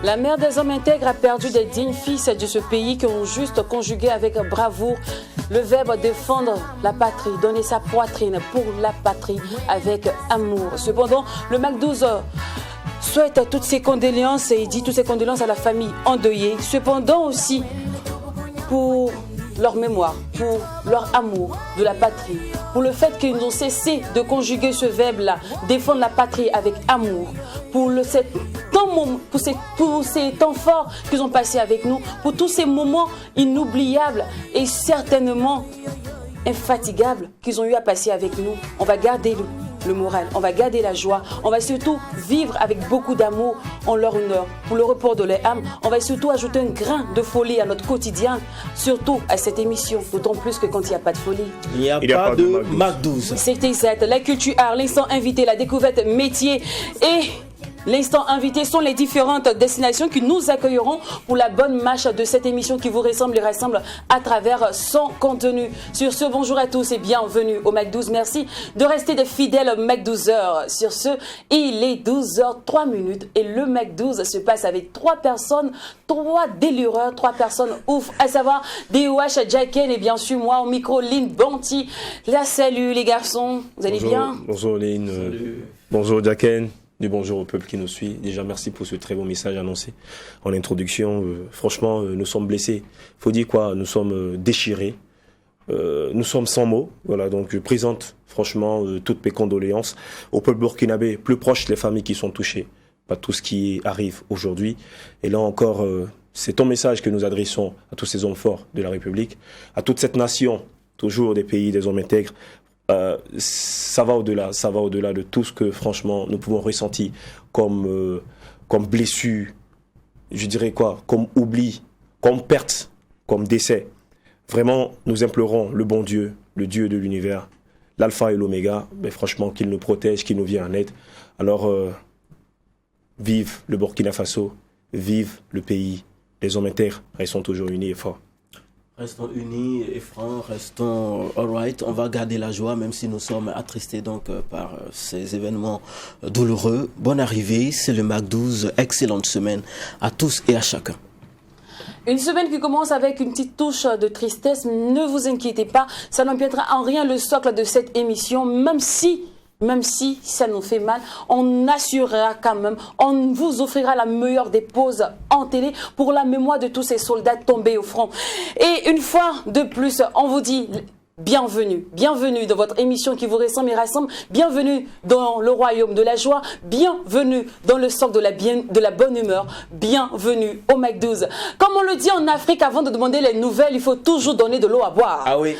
La mère des hommes intègres a perdu des dignes fils de ce pays qui ont juste conjugué avec bravoure le verbe défendre la patrie, donner sa poitrine pour la patrie avec amour. Cependant, le MAC12 souhaite toutes ses condoléances et dit toutes ses condoléances à la famille endeuillée. Cependant aussi pour leur mémoire, pour leur amour de la patrie, pour le fait qu'ils ont cessé de conjuguer ce verbe-là, défendre la patrie avec amour, pour ces temps forts qu'ils ont passés avec nous, pour tous ces moments inoubliables et certainement infatigables qu'ils ont eu à passer avec nous. On va garder le moral, on va garder la joie, on va surtout vivre avec beaucoup d'amour en leur honneur. Pour le report de leur âme, on va surtout ajouter un grain de folie à notre quotidien, surtout à cette émission, d'autant plus que quand il n'y a pas de folie. Il n'y a pas de MAC12. C'est exact, la culture art, l'instant invité, la découverte métier et l'instant invité sont les différentes destinations qui nous accueilleront pour la bonne marche de cette émission qui vous ressemble et rassemble à travers son contenu. Sur ce, bonjour à tous et bienvenue au MAC12. Merci de rester des fidèles MAC12h. Sur ce, il est 12h03 et le MAC12 se passe avec 3 personnes, 3 délureurs, 3 personnes ouf, à savoir DOH, Jacken et bien sûr moi au micro, Lynn Banti. La salut les garçons, vous allez bien? Bonjour Lynn, bonjour Jacken. Du bonjour au peuple qui nous suit. Déjà, merci pour ce très beau message annoncé en introduction. Franchement, nous sommes blessés. Faut dire quoi? Nous sommes déchirés. Nous sommes sans mots. Voilà, donc je présente franchement toutes mes condoléances au peuple burkinabé, plus proche les familles qui sont touchées par tout ce qui arrive aujourd'hui. Et là encore, c'est ton message que nous adressons à tous ces hommes forts de la République, à toute cette nation, toujours des pays, des hommes intègres. Ça va au-delà de tout ce que franchement nous pouvons ressentir comme blessure, je dirais quoi, comme oubli, comme perte, comme décès. Vraiment, nous implorons le bon Dieu, le Dieu de l'univers, l'alpha et l'oméga, mais franchement qu'il nous protège, qu'il nous vienne en aide. Alors, vive le Burkina Faso, vive le pays, les hommes intègres, ils sont toujours unis et forts. Restons unis et francs, restons alright. On va garder la joie, même si nous sommes attristés donc par ces événements douloureux. Bonne arrivée, c'est le Mac 12. Excellente semaine à tous et à chacun. Une semaine qui commence avec une petite touche de tristesse. Ne vous inquiétez pas, ça n'empiétera en rien le socle de cette émission, même si ça nous fait mal, on assurera quand même, on vous offrira la meilleure des pauses en télé pour la mémoire de tous ces soldats tombés au front. Et une fois de plus, on vous dit bienvenue dans votre émission qui vous ressemble et rassemble, bienvenue dans le royaume de la joie, bienvenue dans le socle de la bonne humeur, bienvenue au Mac 12. Comme on le dit en Afrique, avant de demander les nouvelles, il faut toujours donner de l'eau à boire. Ah oui.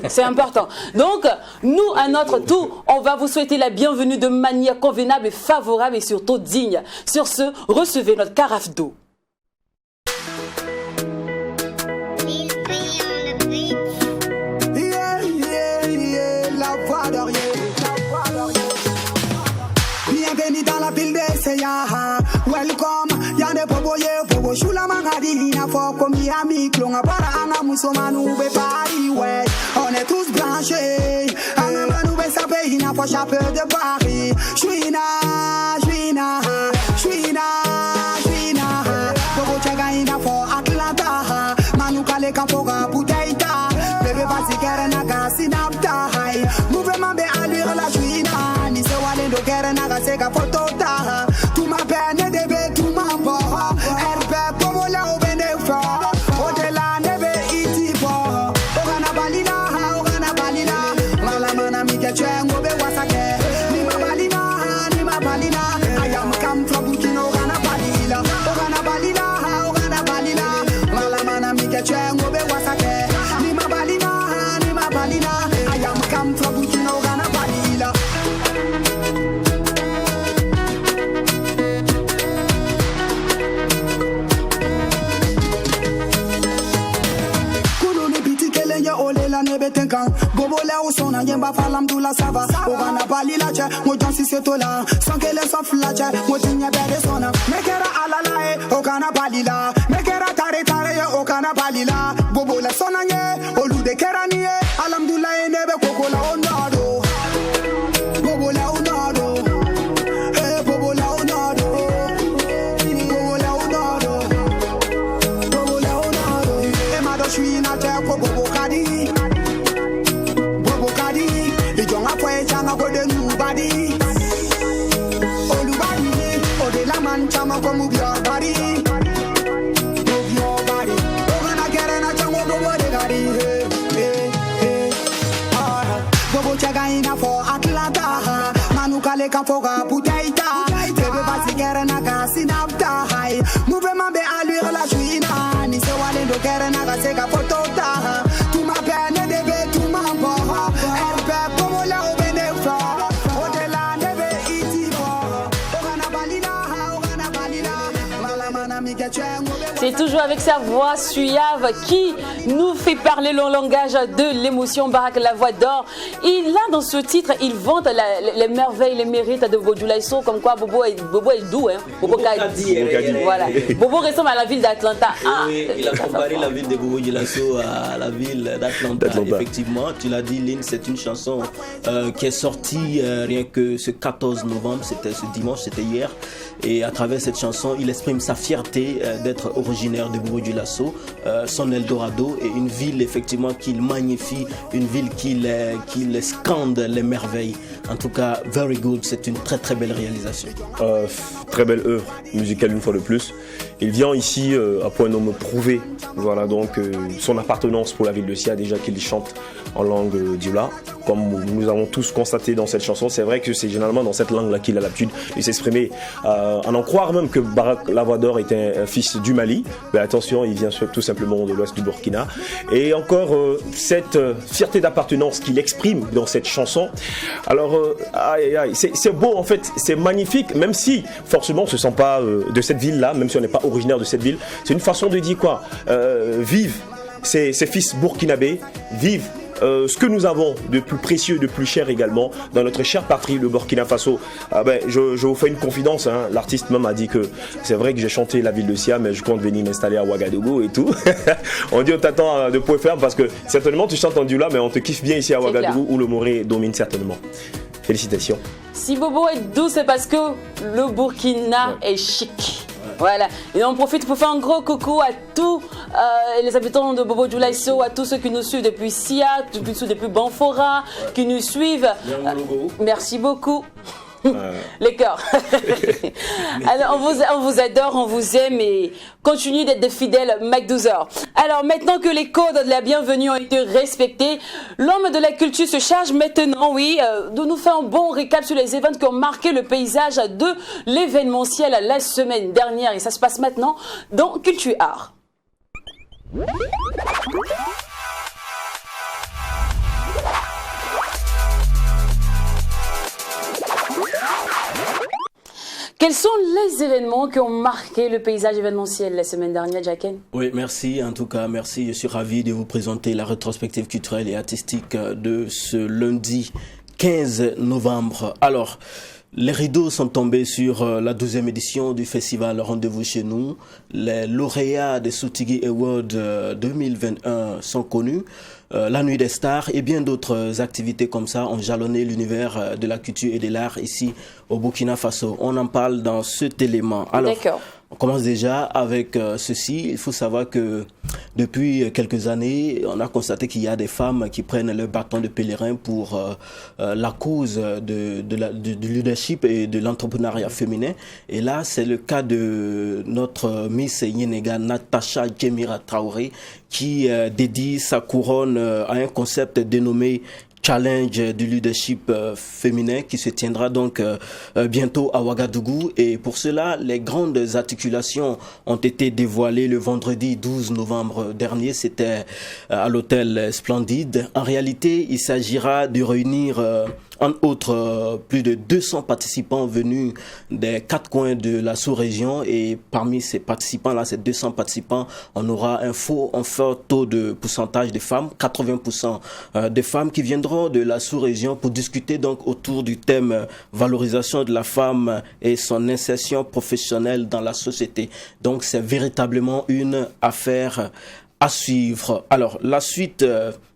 C'est important. Donc, nous, à notre tour, on va vous souhaiter la bienvenue de manière convenable et favorable et surtout digne. Sur ce, recevez notre carafe d'eau. Bienvenue dans la ville de Seya. Welcome, yande poboye pobo shula mangadi ina fo komi ami klonga para anga musomanu be Paris ouais. On est tous branchés. Anga manu be sapé ina fo chapeur de Paris. Chouina. Pobo chaga ina fo Atlanta. Manu kale kampoga puteita. Bébé basi kere naga sinapta. Mouvement be allure la chouina. Ni se wale do kere naga seka fotota. Tu m'appelles debe tu m'envoies. RP como la obene fa. Odela nebe iti bo. Ogana balina. Malamana mi ke chengo be wasake. Ni ma balina. I am come from Burkina Ogana balila. Malamana mi ke chengo be wasake. Ni ma balina. I am come from Burkina Ogana balila. Olela nebe tenkan Bobo le usona yemba falam dula sava Ogana bali la che Mojan si setola Sanke le sof la che Motinya bede sona Mekera alalae Ogana bali la Mekera tare Ogana bali la Bobo le sona nye Olu de kera nye Alamdula nebe kokola onado Bobo le onado Hey bobo le onado Emado shui na che bobo kadi Ijonga fwe changa kode nubadi Olubadi Odela man chama kwa move your body Ogana kere na chango bobo de gadi Bobo chaga ina fo Atlanta Manu kale kampoga puteita Bebe basi kere na kasi napta Mouvement be allure la chouina Ni se wale do kere na kasi ka fotota Tu m'appelles debe tu m'envoies RP como la obene fra Odela nebe iti bo Ogana balina Malamana mi ke chengo. C'est toujours avec sa voix suave qui nous fait parler le langage de l'émotion. Barak la voix d'or. Et là, dans ce titre, il vante les merveilles, les mérites de Bobo Dioulaye Sow, comme quoi Bobo est doux, hein. Bobo Kadi. Voilà. Bobo ressemble à la ville d'Atlanta. Oui, il a comparé la ville de Bobo Dioulaye Sow à la ville d'Atlanta. Effectivement, tu l'as dit, Lynn, c'est une chanson qui est sortie rien que ce 14 novembre, c'était ce dimanche, c'était hier. Et à travers cette chanson, il exprime sa fierté d'être originaire de Bobo Dioulaye Sow, son Eldorado, et une ville effectivement qu'il magnifie, une ville qu'il scande les merveilles. En tout cas, very good, c'est une très très belle réalisation. Très belle œuvre musicale une fois de plus. Il vient ici à point de me prouver, voilà, donc son appartenance pour la ville de Sia, déjà qu'il chante en langue dioula. Comme nous avons tous constaté dans cette chanson, c'est vrai que c'est généralement dans cette langue-là qu'il a l'habitude de s'exprimer. En croire même que Barak la voix d'or est un fils du Mali, mais attention, il vient tout simplement de l'ouest du Burkina. Et encore cette fierté d'appartenance qu'il exprime dans cette chanson. Alors, c'est beau en fait, c'est magnifique, même si forcément on ne se sent pas de cette ville-là, même si on n'est pas originaire de cette ville. C'est une façon de dire quoi, vive ces fils burkinabés, vive ce que nous avons de plus précieux, de plus cher également, dans notre chère patrie, le Burkina Faso. Je vous fais une confidence, hein. L'artiste même a dit que c'est vrai que j'ai chanté la ville de Sia, mais je compte venir m'installer à Ouagadougou et tout. On dit on t'attend de point ferme parce que certainement tu chantes en Dioula, mais on te kiffe bien ici à Ouagadougou où le Moré domine certainement. Félicitations. Si Bobo est doux, c'est parce que le Burkina est chic. Voilà, et on profite pour faire un gros coucou à tous les habitants de Bobo Dioulasso, à tous ceux qui nous suivent depuis Sia, depuis Banfora, qui nous suivent. Merci beaucoup. Les cœurs. Alors, on vous adore, on vous aime et continuez d'être des fidèles Mac 12h. Alors, maintenant que les codes de la bienvenue ont été respectés, l'homme de la culture se charge maintenant, de nous faire un bon récap sur les événements qui ont marqué le paysage de l'événementiel la semaine dernière. Et ça se passe maintenant dans Culture Art. Quels sont les événements qui ont marqué le paysage événementiel la semaine dernière, Jacken? Oui, merci. En tout cas, merci. Je suis ravi de vous présenter la rétrospective culturelle et artistique de ce lundi 15 novembre. Alors, les rideaux sont tombés sur la 12e édition du festival Rendez-vous chez nous. Les lauréats des Soutigi Awards 2021 sont connus. La Nuit des Stars et bien d'autres activités comme ça ont jalonné l'univers de la culture et de l'art ici au Burkina Faso. On en parle dans cet élément. Alors, on commence déjà avec ceci. Il faut savoir que depuis quelques années, on a constaté qu'il y a des femmes qui prennent le bâton de pèlerin pour la cause du leadership et de l'entrepreneuriat féminin. Et là, c'est le cas de notre Miss Yenega, Natacha Djemira Traoré, qui dédie sa couronne à un concept dénommé Challenge du leadership féminin qui se tiendra donc bientôt à Ouagadougou. Et pour cela, les grandes articulations ont été dévoilées le vendredi 12 novembre dernier. C'était à l'hôtel Splendide. En réalité, il s'agira de réunir entre autres plus de 200 participants venus des 4 coins de la sous-région. Et parmi ces participants-là, ces 200 participants, on aura un fort taux de pourcentage de femmes, 80% des femmes qui viendront de la sous-région pour discuter donc autour du thème valorisation de la femme et son insertion professionnelle dans la société. Donc c'est véritablement une affaire à suivre. Alors la suite,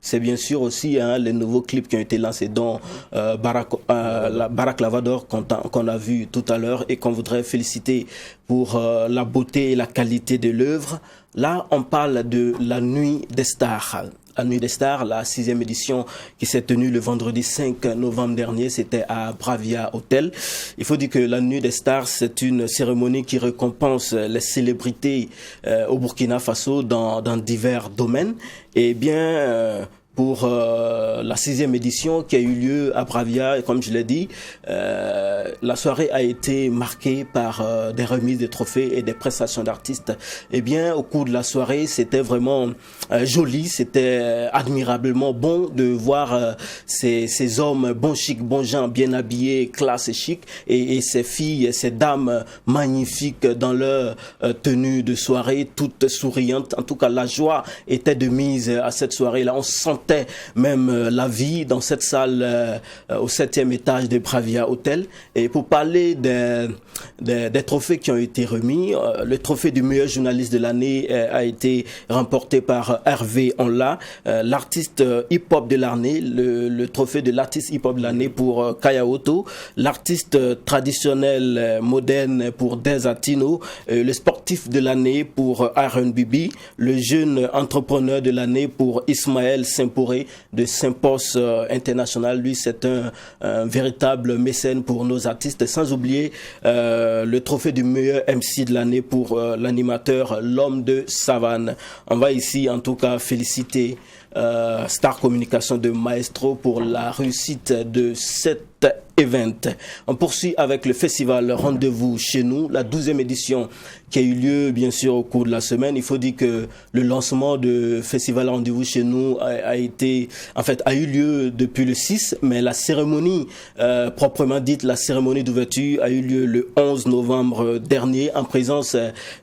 c'est bien sûr aussi les nouveaux clips qui ont été lancés dont Barack Lavador qu'on a vu tout à l'heure et qu'on voudrait féliciter pour la beauté et la qualité de l'œuvre. Là, on parle de la Nuit des Stars. La Nuit des Stars, la 6e édition qui s'est tenue le vendredi 5 novembre dernier, c'était à Bravia Hotel. Il faut dire que la Nuit des Stars, c'est une cérémonie qui récompense les célébrités au Burkina Faso dans divers domaines. Et bien, pour la 6e édition qui a eu lieu à Bravia, et comme je l'ai dit, la soirée a été marquée par des remises de trophées et des prestations d'artistes. Eh bien, au cours de la soirée, c'était vraiment joli, c'était admirablement bon de voir ces hommes bons chic, bons gens, bien habillés, classe et chic, et ces filles, ces dames magnifiques dans leur tenue de soirée, toutes souriantes. En tout cas, la joie était de mise à cette soirée-là. On sentait même la vie dans cette salle au 7e étage de Bravia Hotel. Et pour parler des trophées qui ont été remis, le trophée du meilleur journaliste de l'année a été remporté par Hervé Onla, l'artiste hip-hop de l'année, le trophée de l'artiste hip-hop de l'année pour Kaya Otto, l'artiste traditionnel moderne pour Desatino, le sportif de l'année pour Aaron Bibi, le jeune entrepreneur de l'année pour Ismaël Saint-Pouré de Saint-Pos International. Lui, c'est un véritable mécène pour nos artistes, sans oublier le trophée du meilleur MC de l'année pour l'animateur L'Homme de Savane. On va ici en tout cas féliciter Star Communication de Maestro pour la réussite de cet event. On poursuit avec le festival Rendez-vous chez nous, la 12e édition qui a eu lieu bien sûr au cours de la semaine. Il faut dire que le lancement de Festival Rendez-vous chez nous a eu lieu depuis le 6, mais la cérémonie proprement dite, la cérémonie d'ouverture a eu lieu le 11 novembre dernier en présence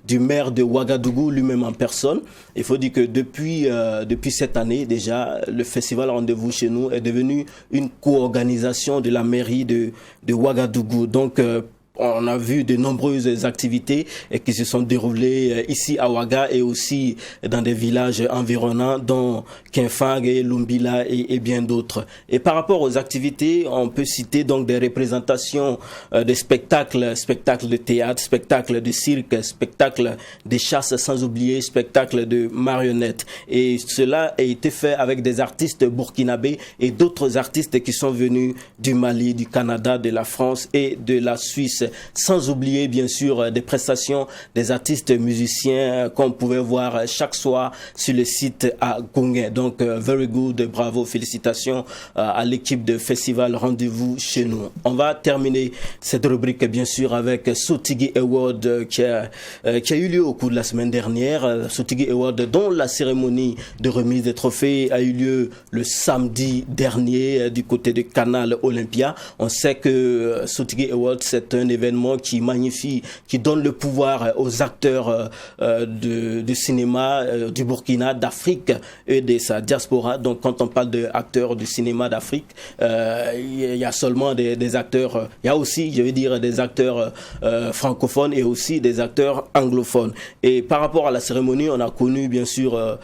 du maire de Ouagadougou lui-même en personne. Il faut dire que depuis cette année déjà, le Festival Rendez-vous chez nous est devenu une co-organisation de la mairie de Ouagadougou. Donc on a vu de nombreuses activités qui se sont déroulées ici à Ouaga et aussi dans des villages environnants, dont Kinfang et Lumbila et bien d'autres. Et par rapport aux activités, on peut citer donc des représentations de spectacles de théâtre, spectacles de cirque, spectacles de chasse, sans oublier spectacles de marionnettes. Et cela a été fait avec des artistes burkinabés et d'autres artistes qui sont venus du Mali, du Canada, de la France et de la Suisse. Sans oublier bien sûr des prestations des artistes musiciens qu'on pouvait voir chaque soir sur le site à Gonguin. Donc very good, bravo, félicitations à l'équipe de Festival Rendez-vous chez nous. On va terminer cette rubrique bien sûr avec Sotigui Award qui a eu lieu au cours de la semaine dernière. Sotigui Award dont la cérémonie de remise des trophées a eu lieu le samedi dernier du côté de Canal Olympia. On sait que Sotigui Award c'est un événement qui magnifie, qui donne le pouvoir aux acteurs de cinéma du Burkina, d'Afrique et de sa diaspora. Donc quand on parle d'acteurs du cinéma d'Afrique, il y a seulement des acteurs, il y a aussi, je veux dire, des acteurs francophones et aussi des acteurs anglophones. Et par rapport à la cérémonie, on a connu bien sûr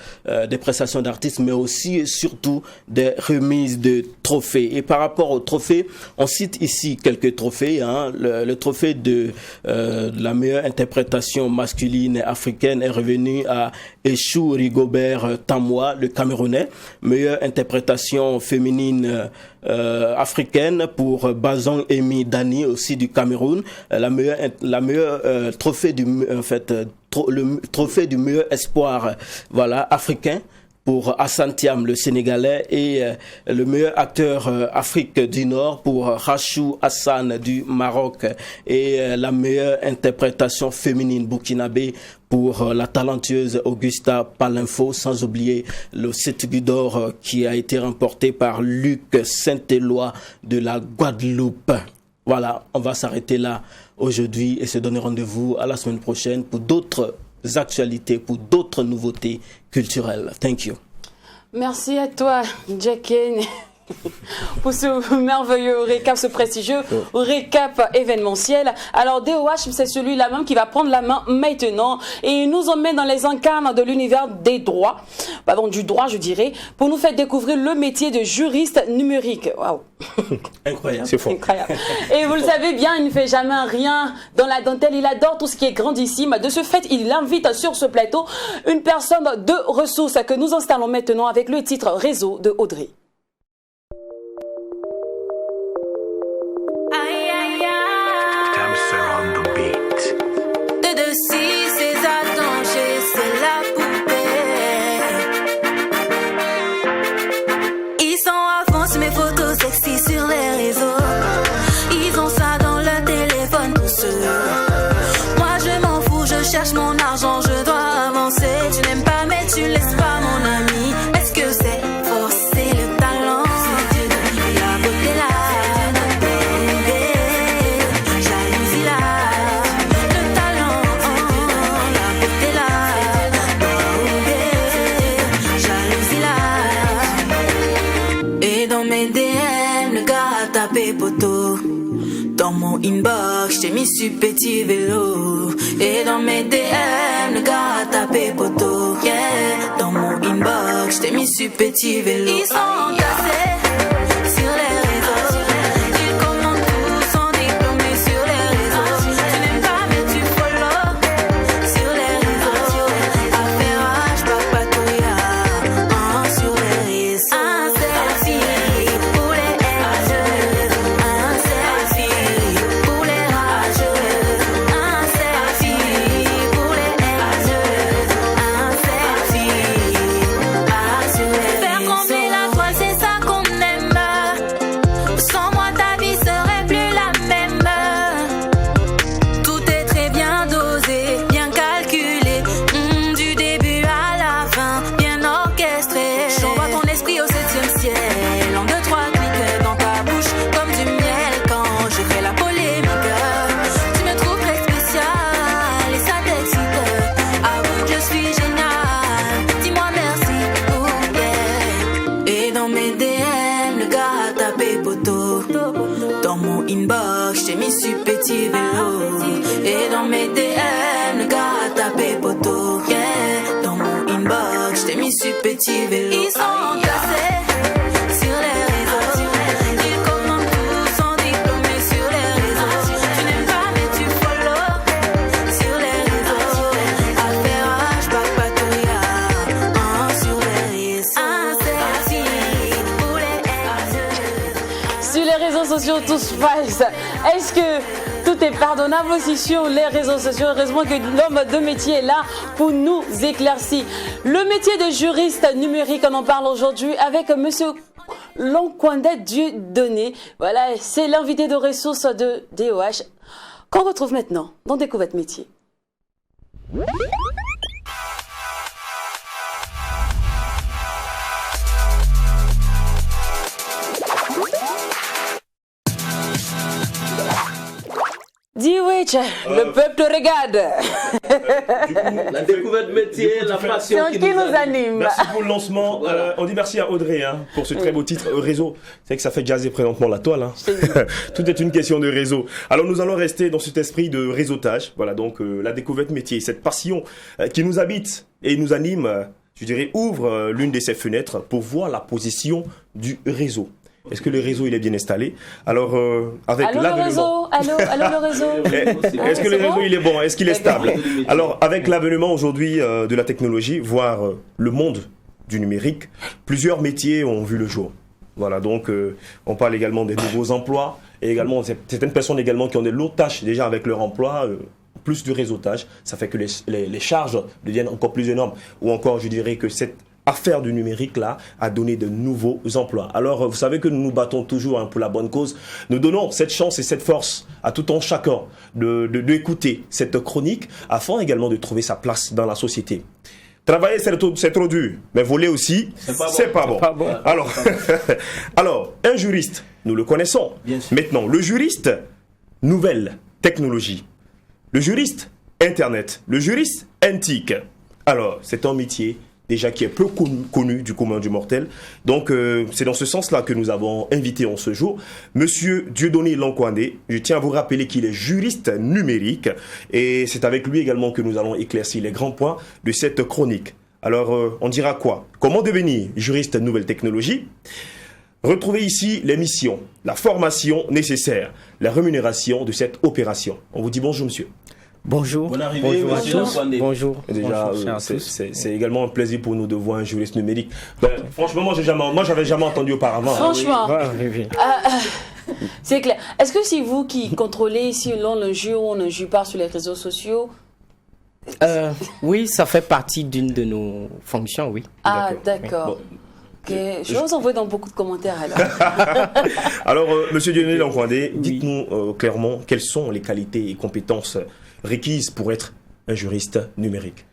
des prestations d'artistes, mais aussi et surtout des remises de trophées. Et par rapport aux trophées, on cite ici quelques trophées, le trophée de la meilleure interprétation masculine africaine est revenu à Échou Rigobert Tamoua, le Camerounais. Meilleure interprétation féminine africaine pour Bazong Emi Dani, aussi du Cameroun. La meilleure trophée le trophée du meilleur espoir, africain, pour Hassan Thiam, le Sénégalais, et le meilleur acteur Afrique du Nord pour Rachou Hassan du Maroc, et la meilleure interprétation féminine burkinabé pour la talentueuse Augusta Palinfo, sans oublier le Sotigui d'or qui a été remporté par Luc Saint-Éloi de la Guadeloupe. Voilà, on va s'arrêter là aujourd'hui et se donner rendez-vous à la semaine prochaine pour d'autres actualités, pour d'autres nouveautés culturelles. Thank you. Merci à toi, Jacken, pour ce merveilleux récap, ce prestigieux récap événementiel. Alors DOH, c'est celui-là même qui va prendre la main maintenant et nous emmène dans les incarnes de l'univers des droits, du droit je dirais, pour nous faire découvrir le métier de juriste numérique. Waouh. Incroyable. C'est fort. Incroyable. Et vous le savez bien, il ne fait jamais rien dans la dentelle, il adore tout ce qui est grandissime. De ce fait, il invite sur ce plateau une personne de ressources que nous installons maintenant avec le titre Réseau de Audrey. Cherche mon argent, je dois avancer. Tu n'aimes pas mais tu laisses pas mon ami. Est-ce que c'est forcer le talent? La beauté là, jalousie là, le talent, la beauté là, jalousie là. Et dans mes DM, le gars a tapé poteau. Dans mon inbox, j't'ai mis sur petit vélo. Et dans mes DM, le gars a tapé poteau. Yeah. Dans mon inbox, j't'ai mis sur petit vélo. Ils sont entassés sur les réseaux. Ils commentent tous, sont diplômés sur les réseaux. Tu n'aimes pas mais tu follow sur les réseaux. Affairage, papatouilla, sur les réseaux. Un selfie pour les haters. Un selfie pour les rageux. Un selfie pour les haters. Un selfie sur les réseaux. Faire combler la toile, c'est ça qu'on poteaux. Dans mon inbox, j'ai mis sur petit vélo. Et dans mes DM, le gars a tapé poteau. Yeah. Dans mon inbox, j'ai mis sur petit vélo. Ils sont cassés sur les réseaux. Ils commentent tous sans diplômés sur les réseaux. Tu n'aimes pas mais tu follow sur les réseaux. Affaire H, Papatouya, sur les réseaux. Un selfie pour les ex. Sur les réseaux sociaux, tout se passe. Est-ce que tout est pardonnable aussi sur les réseaux sociaux? Heureusement que l'homme de métier est là pour nous éclaircir. Le métier de juriste numérique, on en parle aujourd'hui avec monsieur Lonkwande Dieudonné. Voilà, c'est l'invité de ressources de DOH qu'on retrouve maintenant dans Découverte Métier. Dis-Witch, le peuple regarde. Du coup, la découverte métier, la passion qui nous anime. Merci pour le lancement. On dit merci à Audrey pour ce très beau titre réseau. C'est que ça fait jazzer présentement la toile. Tout est une question de réseau. Alors nous allons rester dans cet esprit de réseautage. Voilà donc la découverte métier, cette passion qui nous habite et nous anime, je dirais, ouvre l'une de ses fenêtres pour voir la position du réseau. Est-ce que le réseau il est bien installé? Alors avec l'avènement. Allô le réseau. Est-ce que le réseau il est bon? Est-ce qu'il est stable? Alors avec l'avènement aujourd'hui de la technologie, voire le monde du numérique, plusieurs métiers ont vu le jour. Voilà donc on parle également des nouveaux emplois et également certaines personnes également qui ont des lourdes tâches déjà avec leur emploi. Plus du réseautage, ça fait que les charges deviennent encore plus énormes. Ou encore je dirais que cette affaire du numérique là a donné de nouveaux emplois. Alors vous savez que nous nous battons toujours pour la bonne cause. Nous donnons cette chance et cette force à tout un chacun d'écouter cette chronique afin également de trouver sa place dans la société. Travailler c'est trop dur, mais voler aussi c'est pas bon. Alors un juriste, nous le connaissons. Maintenant le juriste, nouvelle technologie. Le juriste, internet. Le juriste, antique. Alors c'est un métier déjà qui est peu connu du commun du mortel. Donc, c'est dans ce sens-là que nous avons invité en ce jour monsieur Dieudonné Lonkwande. Je tiens à vous rappeler qu'il est juriste numérique et c'est avec lui également que nous allons éclaircir les grands points de cette chronique. Alors, on dira quoi? Comment devenir juriste nouvelle technologie? Retrouvez ici les missions, la formation nécessaire, la rémunération de cette opération. On vous dit bonjour, monsieur. Bonjour. Bonne arrivée, bonjour. Déjà, c'est également un plaisir pour nous de voir un juriste numérique. Donc, franchement, moi, j'avais jamais entendu auparavant. Franchement, c'est clair. Est-ce que c'est vous qui contrôlez si l'on le joue ou on ne joue pas sur les réseaux sociaux? Oui, ça fait partie d'une de nos fonctions, oui. Ah, d'accord. Oui. Okay. Je vous envoie dans beaucoup de commentaires alors. Alors, monsieur Dieudonné Lonkwande, dites-nous clairement quelles sont les qualités et compétences requises pour être un juriste numérique.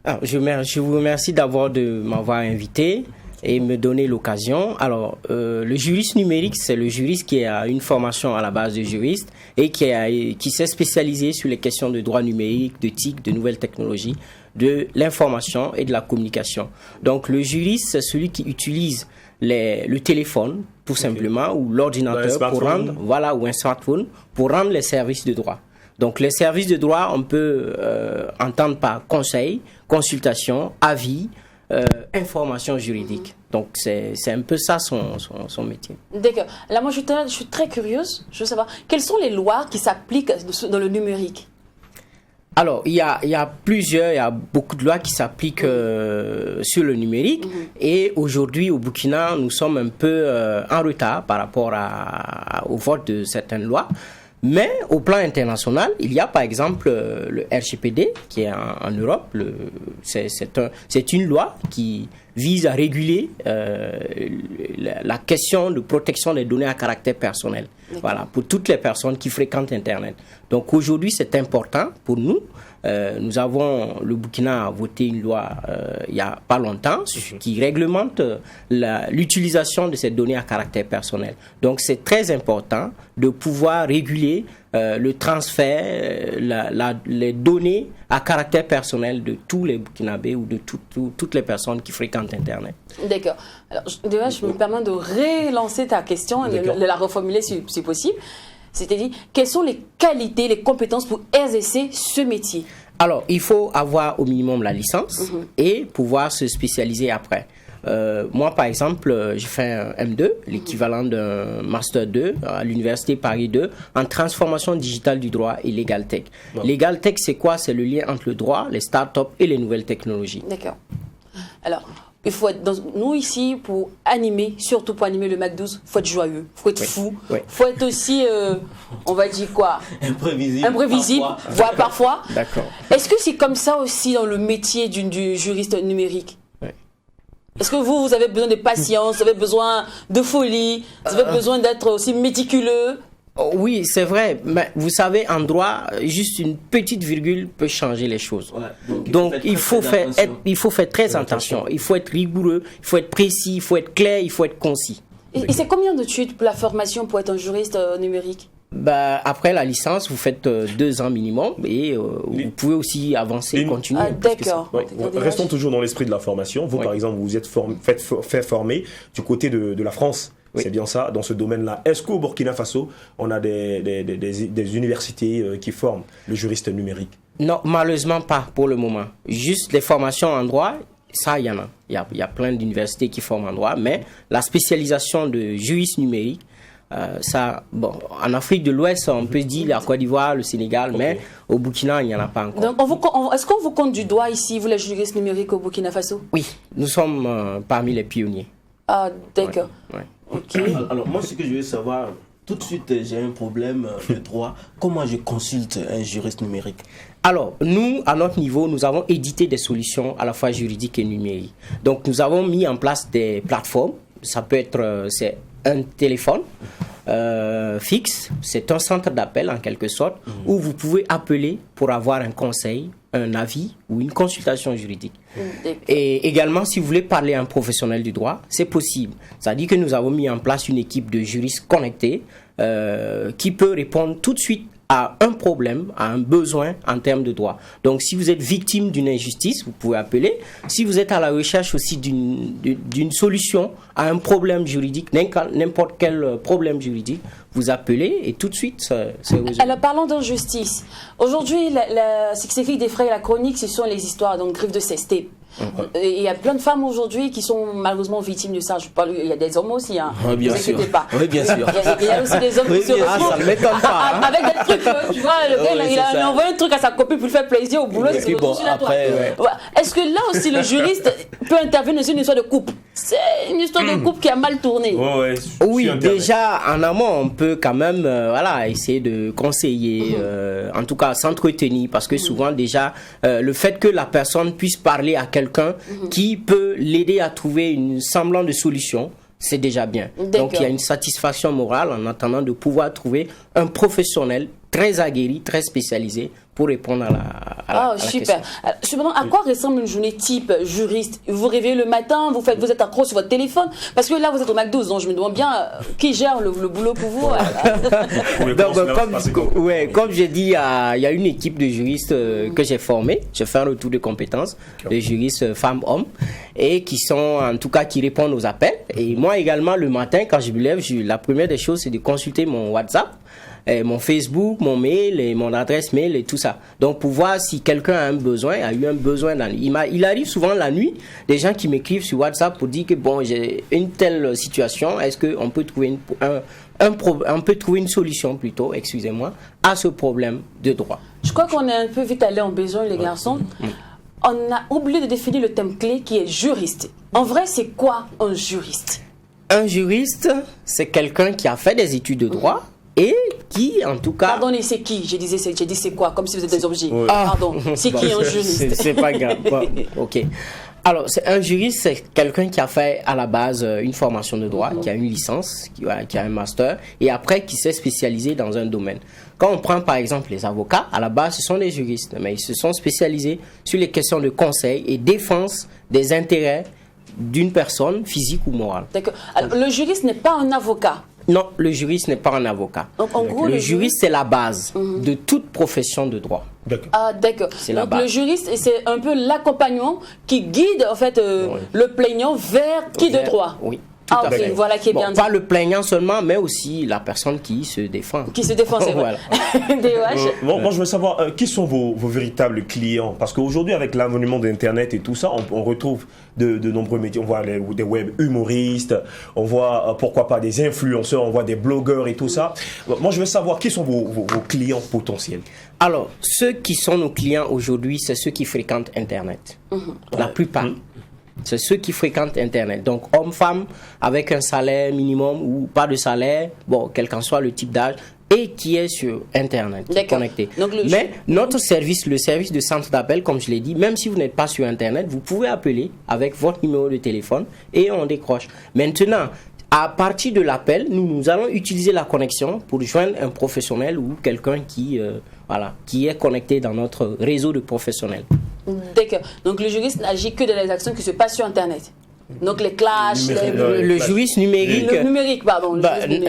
Alors, je vous remercie d'abord de m'avoir invité et me donner l'occasion. Alors, le juriste numérique, c'est le juriste qui a une formation à la base de juriste et qui s'est spécialisé sur les questions de droit numérique, de TIC, de nouvelles technologies, de l'information et de la communication. Donc, le juriste, c'est celui qui utilise le téléphone, tout simplement, ou l'ordinateur pour rendre, ou un smartphone, pour rendre les services de droit. Donc, les services de droit, on peut entendre par conseil, consultation, avis, information juridique. Donc, c'est un peu ça son métier. D'accord. Là, moi, je suis très curieuse. Je veux savoir, quelles sont les lois qui s'appliquent dans le numérique? Alors, il y a beaucoup de lois qui s'appliquent sur le numérique. Et aujourd'hui, au Burkina, nous sommes un peu en retard par rapport au vote de certaines lois. Mais au plan international, il y a par exemple le RGPD qui est en Europe. C'est une loi qui vise à réguler la question de protection des données à caractère personnel. Voilà, pour toutes les personnes qui fréquentent Internet. Donc aujourd'hui, c'est important pour nous le Burkina a voté une loi il n'y a pas longtemps qui réglemente l'utilisation de ces données à caractère personnel. Donc c'est très important de pouvoir réguler le transfert, les données à caractère personnel de tous les Burkinabés ou de toutes les personnes qui fréquentent Internet. D'accord. Alors, je me permets de relancer ta question, de la reformuler si possible. C'est-à-dire, quelles sont les qualités, les compétences pour exercer ce métier? Alors, il faut avoir au minimum la licence et pouvoir se spécialiser après. Moi, par exemple, j'ai fait un M2, l'équivalent d'un Master 2 à l'Université Paris 2 en transformation digitale du droit et Legal Tech. Ouais. Legal Tech, c'est quoi? C'est le lien entre le droit, les startups et les nouvelles technologies. D'accord. Alors, il faut être nous ici, pour animer, surtout pour animer le MAC12, il faut être joyeux, il faut être fou, il faut être aussi, on va dire quoi? Imprévisible, voire parfois. D'accord. Est-ce que c'est comme ça aussi dans le métier du juriste numérique? Est-ce que vous avez besoin de patience, vous avez besoin de folie, vous avez besoin d'être aussi méticuleux? Oui, c'est vrai, mais vous savez, en droit, juste une petite virgule peut changer les choses. Ouais, donc il faut faire très attention. Il faut être rigoureux, il faut être précis, il faut être clair, il faut être concis. Et c'est combien d'études pour la formation pour être un juriste numérique? Après la licence, vous faites 2 ans minimum et vous pouvez aussi avancer, continuer. Ah, d'accord. Restons toujours dans l'esprit de la formation. Vous, par exemple, vous êtes fait former du côté de la France. Oui. C'est bien ça, dans ce domaine-là. Est-ce qu'au Burkina Faso, on a des universités qui forment le juriste numérique? Non, malheureusement pas pour le moment. Juste les formations en droit, ça, il y en a. Il y a plein d'universités qui forment en droit, mais la spécialisation de juriste numérique, en Afrique de l'Ouest, on peut dire la Côte d'Ivoire, le Sénégal, mais au Burkina, il n'y en a pas encore. Donc, est-ce qu'on vous compte du doigt ici, vous les juristes numériques au Burkina Faso? Oui, nous sommes parmi les pionniers. Ah, d'accord. Ouais. Okay. Alors moi, ce que je veux savoir, tout de suite, j'ai un problème de droit. Comment je consulte un juriste numérique? Alors, nous, à notre niveau, nous avons édité des solutions à la fois juridiques et numériques. Donc, nous avons mis en place des plateformes. Ça peut être c'est un téléphone fixe, c'est un centre d'appel en quelque sorte, où vous pouvez appeler pour avoir un conseil, un avis ou une consultation juridique. Et également, si vous voulez parler à un professionnel du droit, c'est possible. C'est-à-dire que nous avons mis en place une équipe de juristes connectés qui peut répondre tout de suite à un problème, à un besoin en termes de droit. Donc, si vous êtes victime d'une injustice, vous pouvez appeler. Si vous êtes à la recherche aussi d'une solution à un problème juridique, n'importe quel problème juridique, vous appelez et tout de suite, c'est résolu. Alors, parlons d'injustice. Aujourd'hui, ce qui défraye la chronique, ce sont les histoires, donc griffes de CST. Il y a plein de femmes aujourd'hui qui sont malheureusement victimes de ça. Je parle, il y a des hommes aussi, hein. Oui, bien sûr. Pas. Oui, bien sûr. Il y a aussi des hommes qui se retrouvent ça m'étonne pas, avec des trucs. Tu vois, le gars, il a envoyé un truc à sa copine pour lui faire plaisir au boulot. Et bon, après, est-ce que là aussi le juriste peut intervenir dans une histoire de couple? C'est une histoire de couple qui a mal tourné. Oui, déjà en amont, on peut quand même essayer de conseiller, en tout cas s'entretenir, parce que souvent déjà le fait que la personne puisse parler à quelqu'un qui peut l'aider à trouver une semblant de solution, c'est déjà bien. Donc il y a une satisfaction morale en attendant de pouvoir trouver un professionnel très aguerri, très spécialisé pour répondre à la super. Cependant, à quoi ressemble une journée type juriste? Vous réveillez le matin, vous êtes accro sur votre téléphone, parce que là vous êtes au MAC12, donc je me demande bien qui gère le boulot pour vous. Comme j'ai dit, il y a une équipe de juristes que j'ai formée. Je fais un retour de compétences de juristes femmes-hommes et qui sont en tout cas qui répondent aux appels. Et moi également le matin quand je me lève, la première des choses c'est de consulter mon WhatsApp, mon Facebook, mon mail, et mon adresse mail et tout ça. Donc pour voir si quelqu'un a eu un besoin dans la nuit. Il arrive souvent la nuit des gens qui m'écrivent sur WhatsApp pour dire que bon, j'ai une telle situation, est-ce qu'on peut trouver on peut trouver une solution plutôt, excusez-moi, à ce problème de droit. Je crois qu'on est un peu vite allé en besoin les garçons. On a oublié de définir le thème clé qui est juriste. En vrai, c'est quoi un juriste? Un juriste, c'est quelqu'un qui a fait des études de droit et qui, en tout cas... Pardon, c'est qui? J'ai dit c'est quoi? Comme si vous êtes des objets. Pardon, c'est qui un juriste? C'est pas grave. Bon, ok. Alors, un juriste, c'est quelqu'un qui a fait à la base une formation de droit, qui a une licence, qui a un master, et après qui s'est spécialisé dans un domaine. Quand on prend par exemple les avocats, à la base, ce sont des juristes, mais ils se sont spécialisés sur les questions de conseil et défense des intérêts d'une personne physique ou morale. D'accord. Alors, le juriste n'est pas un avocat. Non, le juriste n'est pas un avocat. Donc, en gros, le juriste, c'est la base de toute profession de droit. D'accord. Ah, d'accord. Donc, le juriste, c'est un peu l'accompagnement qui guide, en fait, le plaignant vers qui de droit. Oui. Ah, ok, voilà qui est bien dit. Pas le plaignant seulement, mais aussi la personne qui se défend. Qui se défend, c'est vrai. Moi, je veux savoir, qui sont vos véritables clients? Parce qu'aujourd'hui, avec l'avènement d'Internet et tout ça, on retrouve de nombreux métiers. On voit des web humoristes, on voit, pourquoi pas, des influenceurs, on voit des blogueurs et tout ça. Moi, je veux savoir, qui sont vos clients potentiels? Alors, ceux qui sont nos clients aujourd'hui, c'est ceux qui fréquentent Internet. La plupart. C'est ceux qui fréquentent Internet. Donc, hommes, femmes, avec un salaire minimum ou pas de salaire, bon, quel qu'en soit le type d'âge, et qui est sur Internet, qui est connecté. Donc, mais notre service, le service de centre d'appel, comme je l'ai dit, même si vous n'êtes pas sur Internet, vous pouvez appeler avec votre numéro de téléphone et on décroche. Maintenant, à partir de l'appel, nous allons utiliser la connexion pour joindre un professionnel ou quelqu'un qui est connecté dans notre réseau de professionnels. D'accord. Donc le juriste n'agit que dans les actions qui se passent sur Internet. Donc les clashs, le juriste numérique. Le numérique, pardon.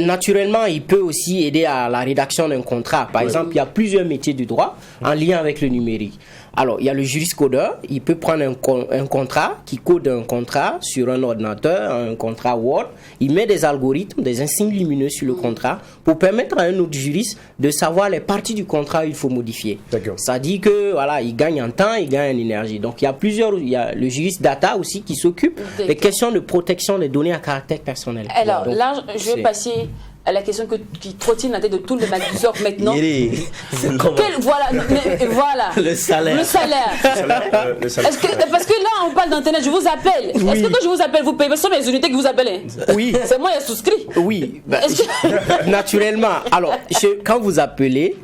Naturellement, il peut aussi aider à la rédaction d'un contrat. Par exemple, il y a plusieurs métiers du droit en lien avec le numérique. Alors, il y a le juriste codeur, il peut prendre un contrat, qui code un contrat sur un ordinateur, un contrat Word, il met des algorithmes, des insignes lumineux sur le contrat pour permettre à un autre juriste de savoir les parties du contrat qu'il faut modifier. Ça dit que, voilà, il gagne en temps, il gagne en énergie. Donc, il y a le juriste data aussi qui s'occupe des questions de protection des données à caractère personnel. Alors, là, je vais passer à la question qui trottine la tête de tous les magasins maintenant. Voilà. Le salaire. Le salaire. Parce que là, on parle d'Internet, je vous appelle. Oui. Est-ce que quand je vous appelle, vous payez? Ce sont mes unités qui vous appellent. Oui. C'est moi qui ai souscrit. Oui. Naturellement. Alors, quand vous appelez,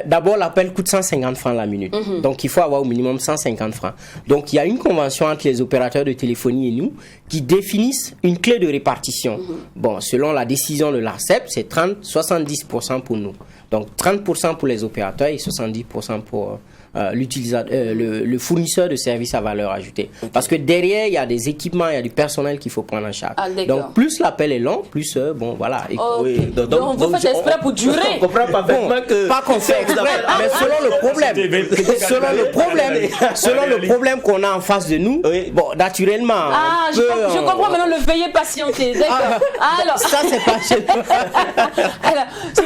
d'abord, l'appel coûte 150 francs la minute. Donc, il faut avoir au minimum 150 francs. Donc, il y a une convention entre les opérateurs de téléphonie et nous qui définissent une clé de répartition. Bon, selon la décision de l'ARCEP, c'est 30-70% pour nous. Donc, 30% pour les opérateurs et 70% pour le fournisseur de services à valeur ajoutée. Parce que derrière, il y a des équipements, il y a du personnel qu'il faut prendre en charge. Donc, plus l'appel est long, plus, bon, voilà. Donc, vous faites exprès pour durer. On comprend parfaitement que... Pas qu'on fait exprès, mais selon le problème qu'on a en face de nous, bon, naturellement... je comprends maintenant le veiller patienter. D'accord. Alors... Ça, c'est pas chez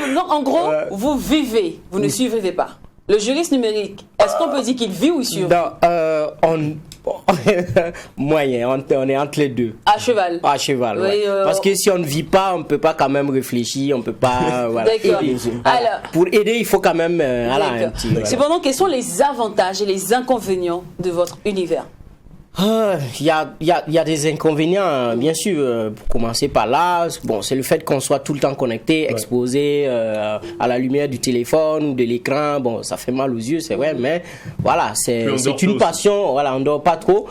nous. Donc, en gros, vous vivez, vous ne survivez pas. Le juriste numérique, est-ce qu'on peut dire qu'il vit ou il survit? Moyen, on est entre les deux. À cheval. À cheval, oui. Parce que si on ne vit pas, on ne peut pas quand même réfléchir, on ne peut pas aider. Alors, pour aider, il faut quand même un petit... Cependant, quels sont les avantages et les inconvénients de votre univers? Il y a des inconvénients, bien sûr. Pour commencer par là, bon, c'est le fait qu'on soit tout le temps connecté, exposé à la lumière du téléphone ou de l'écran. Bon, ça fait mal aux yeux, c'est vrai, mais voilà, c'est une passion. Voilà, on dort pas trop.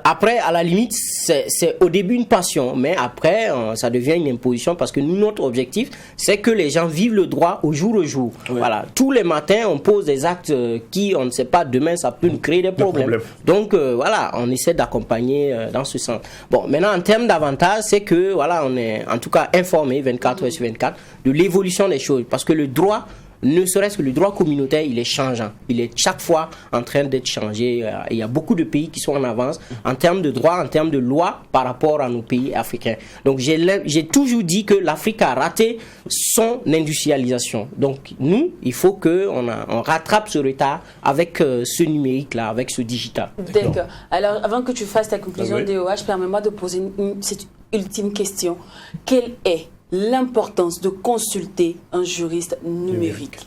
Après, à la limite, c'est au début une passion, mais après, ça devient une imposition parce que nous, notre objectif, c'est que les gens vivent le droit au jour le jour. Voilà, tous les matins, on pose des actes qui, on ne sait pas, demain, ça peut nous créer des problèmes. Donc, voilà. On essaie d'accompagner dans ce sens. Bon, maintenant, en termes d'avantages, c'est que, voilà, on est en tout cas informé 24 heures sur 24 de l'évolution des choses. Parce que le droit, ne serait-ce que le droit communautaire, il est changeant. Il est chaque fois en train d'être changé. Il y a beaucoup de pays qui sont en avance en termes de droit, en termes de loi par rapport à nos pays africains. Donc, j'ai toujours dit que l'Afrique a raté son industrialisation. Donc, nous, il faut qu'on rattrape ce retard avec ce numérique-là, avec ce digital. D'accord. Alors, avant que tu fasses ta conclusion, DOH, permets-moi de poser cette ultime question. Quelle est l'importance de consulter un juriste numérique?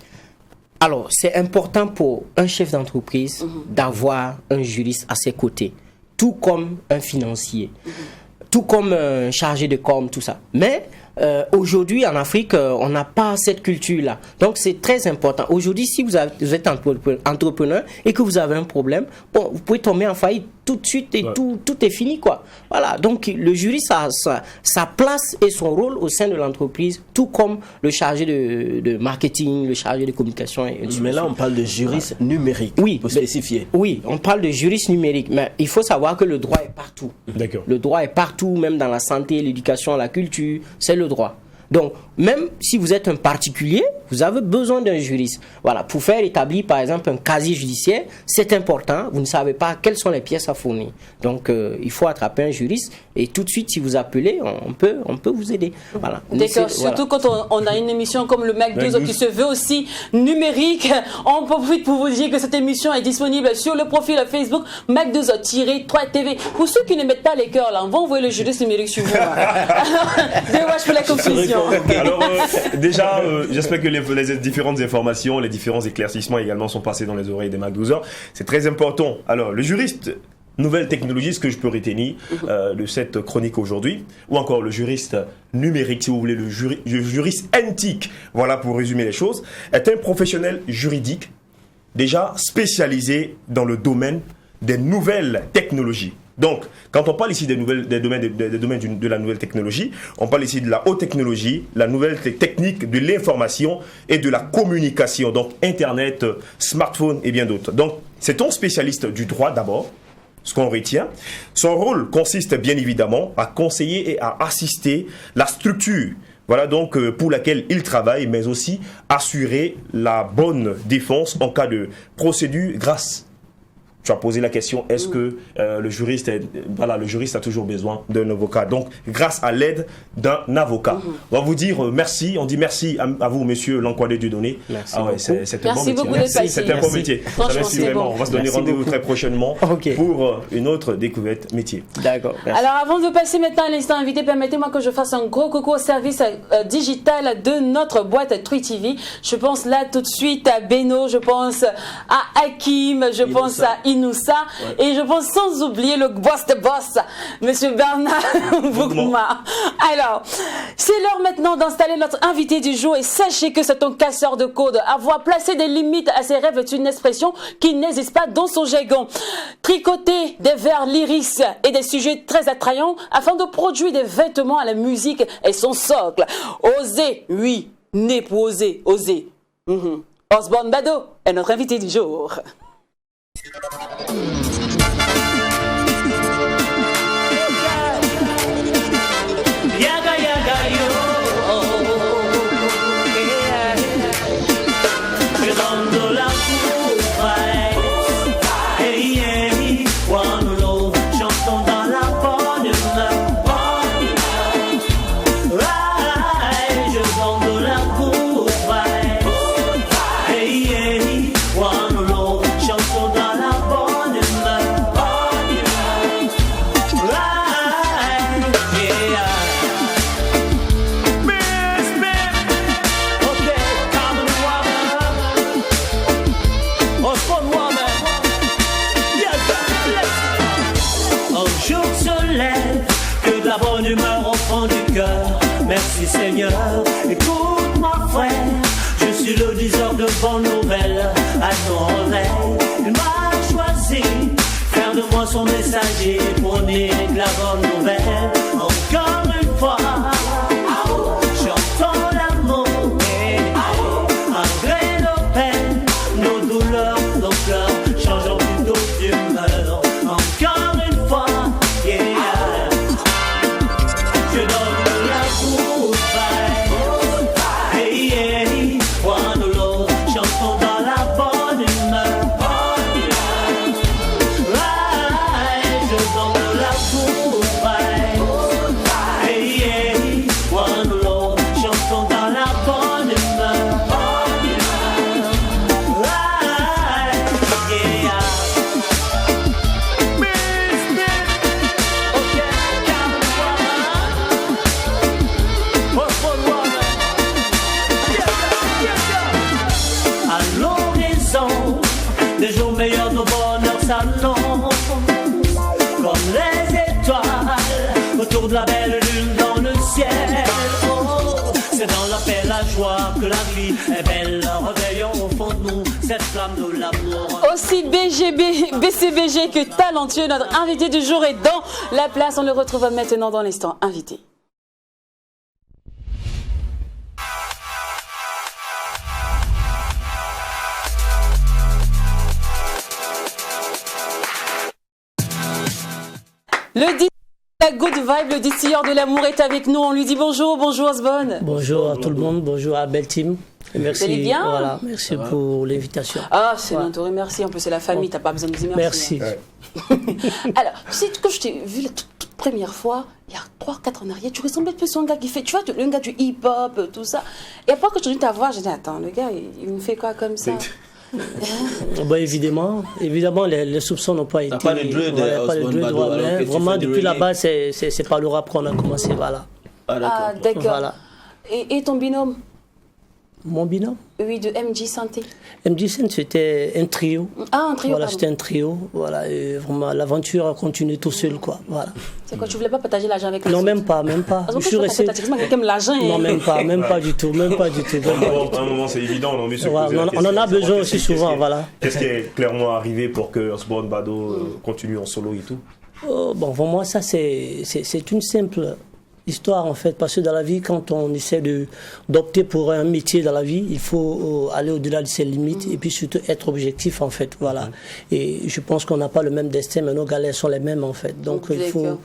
Alors, c'est important pour un chef d'entreprise d'avoir un juriste à ses côtés, tout comme un financier, tout comme un chargé de com, tout ça. Mais aujourd'hui, en Afrique, on n'a pas cette culture-là. Donc, c'est très important. Aujourd'hui, si vous êtes entrepreneur et que vous avez un problème, bon, vous pouvez tomber en faillite. tout de suite et tout est fini, quoi. Voilà, donc le juriste a sa place et son rôle au sein de l'entreprise, tout comme le chargé de marketing, le chargé de communication. Mais là, on parle de juriste numérique, pour spécifier. Oui, on parle de juriste numérique, mais il faut savoir que le droit est partout. D'accord. Le droit est partout, même dans la santé, l'éducation, la culture, c'est le droit. Donc, même si vous êtes un particulier, vous avez besoin d'un juriste. Voilà, pour faire établir, par exemple, un casier judiciaire, c'est important. Vous ne savez pas quelles sont les pièces à fournir. Donc, il faut attraper un juriste et tout de suite, si vous appelez, on peut vous aider. Voilà. D'accord, surtout quand on a une émission comme le Mac12 qui se veut aussi numérique. On profite pour vous dire que cette émission est disponible sur le profil Facebook Mac12-3TV. Pour ceux qui ne mettent pas les cœurs là, on va envoyer le juriste numérique sur vous. Alors, je fais la confusion. Alors déjà, j'espère que les différentes informations, les différents éclaircissements également sont passés dans les oreilles des Mac12. C'est très important. Alors, le juriste, nouvelle technologie, ce que je peux retenir de cette chronique aujourd'hui, ou encore le juriste numérique, si vous voulez, le juriste antique, voilà pour résumer les choses, est un professionnel juridique déjà spécialisé dans le domaine des nouvelles technologies. Donc, quand on parle ici des domaines de la nouvelle technologie, on parle ici de la haute technologie, la nouvelle technique de l'information et de la communication, donc Internet, smartphone et bien d'autres. Donc, c'est un spécialiste du droit d'abord, ce qu'on retient. Son rôle consiste bien évidemment à conseiller et à assister la structure, voilà donc pour laquelle il travaille, mais aussi assurer la bonne défense en cas de procédure grâce. Tu as posé la question, est-ce que le juriste a toujours besoin d'un avocat? Donc, grâce à l'aide d'un avocat. On va vous dire merci. On dit merci à vous, monsieur Lankwade Dieudonné. Merci c'est un bon métier. C'est un bon métier. On va se donner rendez-vous très prochainement pour une autre découverte métier. D'accord. Alors, avant de passer maintenant à l'instant invité, permettez-moi que je fasse un gros coucou au service digital de notre boîte Trui TV. Je pense là tout de suite à Beno, je pense à Hakim, je pense à Inoussa, et je pense sans oublier le boss de boss, monsieur Bernard Boukma. Alors, c'est l'heure maintenant d'installer notre invité du jour, et sachez que c'est un casseur de code. Avoir placé des limites à ses rêves est une expression qui n'existe pas dans son jargon. Tricoter des vers lyriques et des sujets très attrayants afin de produire des vêtements à la musique est son socle. Oser, oui, né pour oser, oser. Osborne Bado est notre invité du jour. Merci Seigneur, écoute-moi frère, je suis le diseur de bonnes nouvelles à ton réveil. Il m'a choisi, faire de moi son messager, prôner de la bonne nouvelle. Encore une fois, chantons l'amour, malgré nos peines, nos douleurs, nos pleurs, changeons plutôt d'humeur. Encore une fois, je donne comme les étoiles autour de la belle lune dans le ciel. Oh, c'est dans la paix, la joie que la vie est belle. Réveillons au fond de nous cette flamme de l'amour. Au aussi BCBG que talentueux. Notre invité du jour est dans la place. On le retrouve maintenant dans l'instant invité. La good vibe, le distilleur de l'amour est avec nous. On lui dit bonjour Osborne. Bonjour à tout le monde, bonjour à Belle Team. Merci. Vous allez bien? Voilà, merci pour l'invitation. Ah, c'est bien, t'aurais merci. En plus, c'est la famille, t'as pas besoin de dire merci. Merci. Alors, tu sais, quand je t'ai vu la toute première fois, il y a 3-4 ans en arrière, tu ressemblais plus à un gars qui fait, tu vois, le gars du hip-hop, tout ça. Et après, quand je t'ai vu ta voix, j'ai dit, attends, le gars, il me fait quoi comme ça? Bon, évidemment, les soupçons n'ont pas été. T'as pas de dread, vraiment, depuis là-bas, c'est par le rap qu'on a commencé, voilà. Ah, d'accord. Voilà. Et ton binôme? Mon binôme? Oui, de MJ Santé. MJ Santé, c'était un trio. Ah, un trio, voilà, c'était un trio. Voilà, et vraiment, l'aventure a continué tout seul, quoi. Voilà. C'est quoi, tu voulais pas partager l'argent avec Non, même pas. Je suis resté. Non, même pas du tout. À un moment, c'est évident, on en a besoin aussi souvent, voilà. Qu'est-ce qui est clairement arrivé pour que Osborne Bado continue en solo et tout? Bon, pour moi, ça, c'est une simple histoire, en fait, parce que dans la vie, quand on essaie d'opter pour un métier dans la vie, il faut aller au-delà de ses limites et puis surtout être objectif, en fait, voilà. Et je pense qu'on n'a pas le même destin, mais nos galères sont les mêmes, en fait. Donc, il faut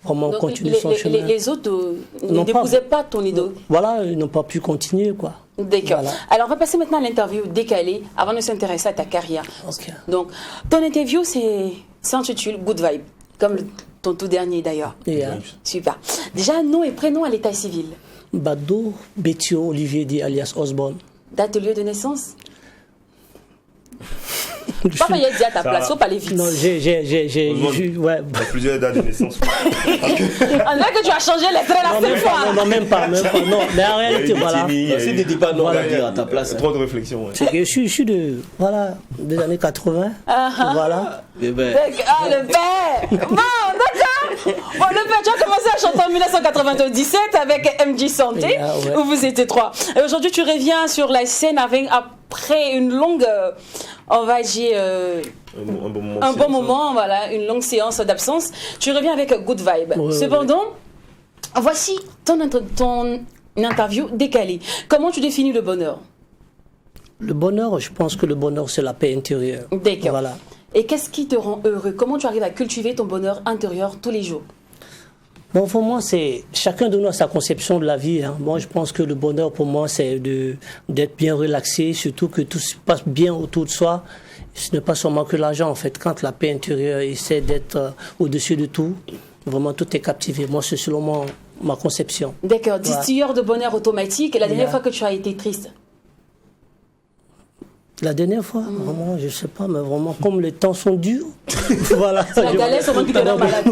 vraiment continuer son chemin. Les autres n'épousaient pas ton idole. Voilà, ils n'ont pas pu continuer, quoi. D'accord. Voilà. Alors, on va passer maintenant à l'interview décalée, avant de s'intéresser à ta carrière. Okay. Donc, ton interview, s'intitule Good Vibe, comme ton tout dernier d'ailleurs. Yeah. Super. Déjà, nom et prénom à l'état civil. Bado Betio Olivier Di alias Osborne. Date de lieu de naissance? Papa, il a dit à ta place, faut pas aller vite. Non, ouais. Plusieurs dates de naissance. On dirait que tu as changé les traits la seule fois. Non, même pas. Non, mais en réalité, voilà. Si tu dis pas non, on va dire à ta place. Trop de réflexion. Je suis des années 80. Voilà. Le père. Ah, le père. Bon, d'accord. Bon, le père, tu as commencé à chanter en 1997 avec MJ Santé, où vous étiez 3. Et aujourd'hui, tu reviens sur la scène après une longue, on va dire, un bon moment, voilà, une longue séance d'absence. Tu reviens avec Good Vibe. Cependant, voici ton interview décalée. Comment tu définis le bonheur? Le bonheur, je pense que le bonheur, c'est la paix intérieure. D'accord. Voilà. Et qu'est-ce qui te rend heureux? Comment tu arrives à cultiver ton bonheur intérieur tous les jours? Bon, pour moi, c'est chacun de nous a sa conception de la vie. Hein. Moi, je pense que le bonheur, pour moi, c'est d'être bien relaxé, surtout que tout se passe bien autour de soi. Ce n'est pas seulement que l'argent, en fait. Quand la paix intérieure essaie d'être au-dessus de tout, vraiment, tout est captivé. Moi, c'est selon ma conception. D'accord. Distilleur de bonheur automatique. Et la dernière fois que tu as été triste? La dernière fois, vraiment, je ne sais pas, mais vraiment, comme les temps sont durs, voilà. La galère, c'est qui te rend malade.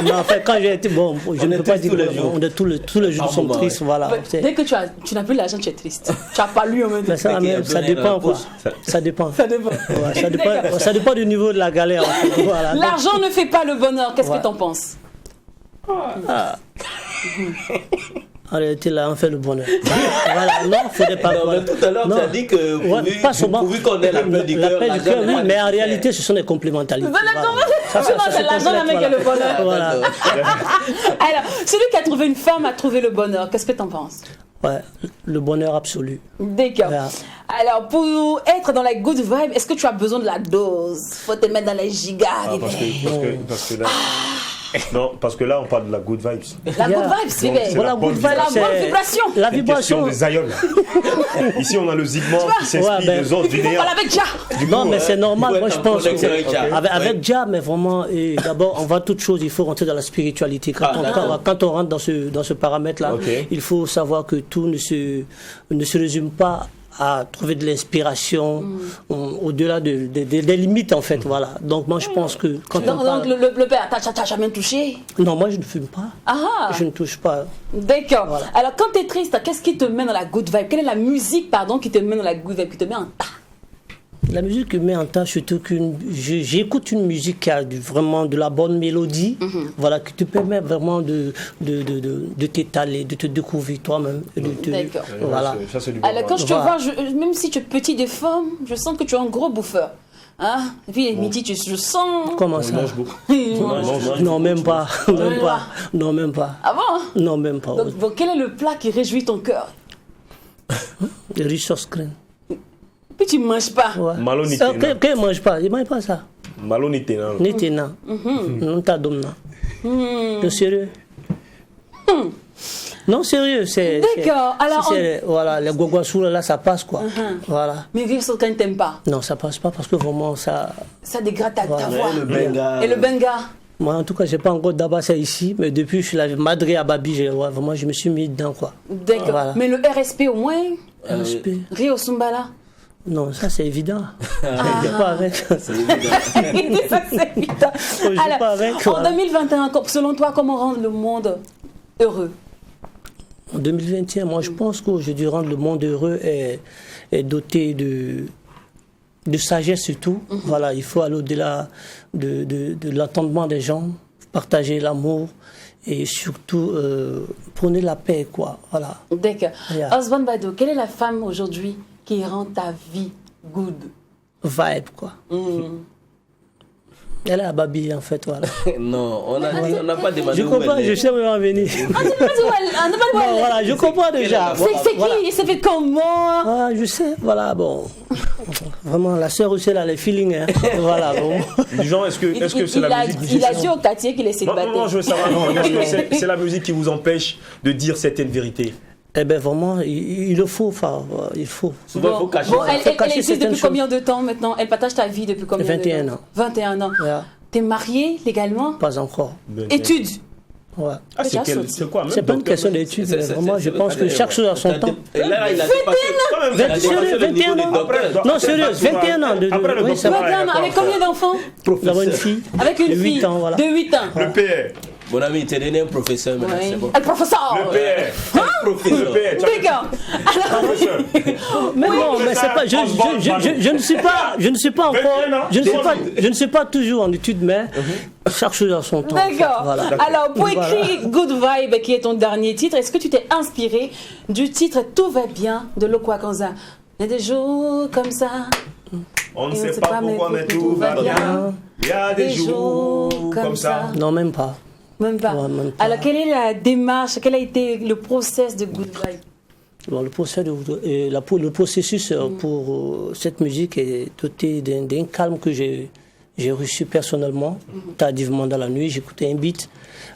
Mais en fait, quand j'ai été, bon, je ne peux pas dire que tous les jours sont tristes, voilà. Dès que tu n'as plus l'argent, tu es triste. Tu n'as pas lu en même temps. Ça dépend, quoi. Ça dépend. Ça dépend du niveau de la galère. Voilà. L'argent ne fait pas le bonheur. Qu'est-ce que tu en penses? En réalité, là, on fait le bonheur. Voilà, non, il ne faudrait pas. Non, mais tout à l'heure, tu as dit que pourvu qu'on ait la paix du cœur. Oui, mais en réalité, ce sont des complémentarités. C'est l'argent la main qui est le bonheur. Voilà. Alors, celui qui a trouvé une femme a trouvé le bonheur. Qu'est-ce que tu en penses? Ouais, le bonheur absolu. D'accord. Voilà. Alors, pour être dans la good vibe, est-ce que tu as besoin de la dose? Faut te mettre dans les gigas. Parce que là... Non, parce que là, on parle de la good vibes. La good vibes, c'est bien. La bonne vibration. La vibration des aïeuls. Ici, on a le zigman qui s'inspire des autres du néant. Avec Jah. Non, mais c'est normal. Moi, je pense avec Jah, mais vraiment, d'abord, avant toute chose, il faut rentrer dans la spiritualité. Quand on rentre dans ce paramètre-là, il faut savoir que tout ne se résume pas à trouver de l'inspiration au-delà des limites, en fait, voilà. Donc moi je pense que quand on parle... Donc le père, t'as jamais touché? Non, moi je ne fume pas. Je ne touche pas. D'accord. Voilà. Alors quand tu es triste, qu'est-ce qui te met dans la good vibe? Quelle est la musique, qui te met dans la good vibe, qui te met en tas? La musique me met en tas, surtout que j'écoute une musique qui a vraiment de la bonne mélodie, voilà, qui te permet vraiment de t'étaler, de te découvrir toi-même. D'accord. Voilà. Alors quand je te vois, même si tu es petit de forme, je sens que tu es un gros bouffeur. Hein? Et puis les midis, je sens. Comment ça? Mange beaucoup. Non, même pas. Même pas. Non, même pas. Ah bon? Non, même pas. Donc, quel est le plat qui réjouit ton cœur? Le riz sauce crème. Puis tu ne manges pas. Ouais. Malo ni Ça, tena. que mange pas? Il mange pas ça. Malo ni tena. Ni tena. Non, t'as d'homme, non. Sérieux? Non, sérieux, c'est... D'accord, alors Voilà, les gogoassous, là, ça passe, quoi. Voilà. Mais riz sauce crème, t'aimes pas? Non, ça passe pas parce que vraiment, ça... Ça dégrade ta Voilà. voix. Le benga. Et le benga? Moi, en tout cas, j'ai pas encore d'abassé ici, mais depuis que je suis là, Madré à Babi, vraiment, je me suis mis dedans, quoi. D'accord. Voilà. Mais le RSP au moins? RSP. Riz au Sumbala? Non, ça, c'est évident. Je ne pas avec. C'est évident. Ça, c'est évident. Je joue pas avec, En voilà. 2021, selon toi, comment rendre le monde heureux? En 2021, moi, je pense qu'aujourd'hui, rendre le monde heureux est doté de sagesse surtout. Voilà, il faut aller au-delà de l'entendement des gens, partager l'amour et surtout prôner la paix, quoi. Voilà. D'accord. Yeah. Osborne Bado, quelle est la femme aujourd'hui qui rend ta vie good? Vibe, quoi. Elle est à Babi, en fait, voilà. Non, on n'a pas demandé. Je comprends, je sais où elle va venir. Bon, voilà, je comprends déjà. C'est qui? Ça fait comment? Ah, je sais, voilà, bon. Vraiment, la sœur aussi, elle a les feelings, hein. Voilà, bon. Genre, est-ce que c'est la musique Il a dit au quartier qu'il est célibataire. Non, je veux savoir. Non, c'est la musique qui vous empêche de dire certaines vérités. Eh bien, vraiment, il le faut, enfin, il faut. Souvent, il faut cacher. Bon, ça. elle existe depuis combien de temps maintenant? Elle partage ta vie depuis combien de temps? 21 ans. 21 ans. Yeah. T'es marié légalement? Pas encore. Études? Ouais. Ah, c'est quoi même C'est pas une question d'études, mais vraiment, je pense que chaque chose a son temps. Là, il a dépassé. Sérieux, 21 ans? Non, sérieux, 21 ans. Oui, ça va. Avec combien d'enfants? D'avoir une fille. Avec une de fille 8 ans, voilà. de 8 ans. Le PR. Mon ami, il t'a donné un professeur maintenant, Oui. c'est bon. Le professeur. Le PR. Professeur. Le PR. D'accord. Mais non, mais c'est pas. Je ne suis pas encore. Je ne suis pas toujours en études, mais chaque chose a son temps. D'accord. Voilà. Alors, pour écrire Good Vibe, qui est ton dernier titre, est-ce que tu t'es inspiré du titre Tout va bien de Lokwa Kanza? Il y a des jours comme ça. On ne sait pas pourquoi, mais tout va bien. Il y a des jours comme ça. Non, même pas. Même pas. Ouais, même pas. Alors, quelle est la démarche, quel a été le process de Good Vibe? Bon, le processus pour cette musique est doté d'un calme que j'ai reçu personnellement, tardivement dans la nuit. J'écoutais un beat.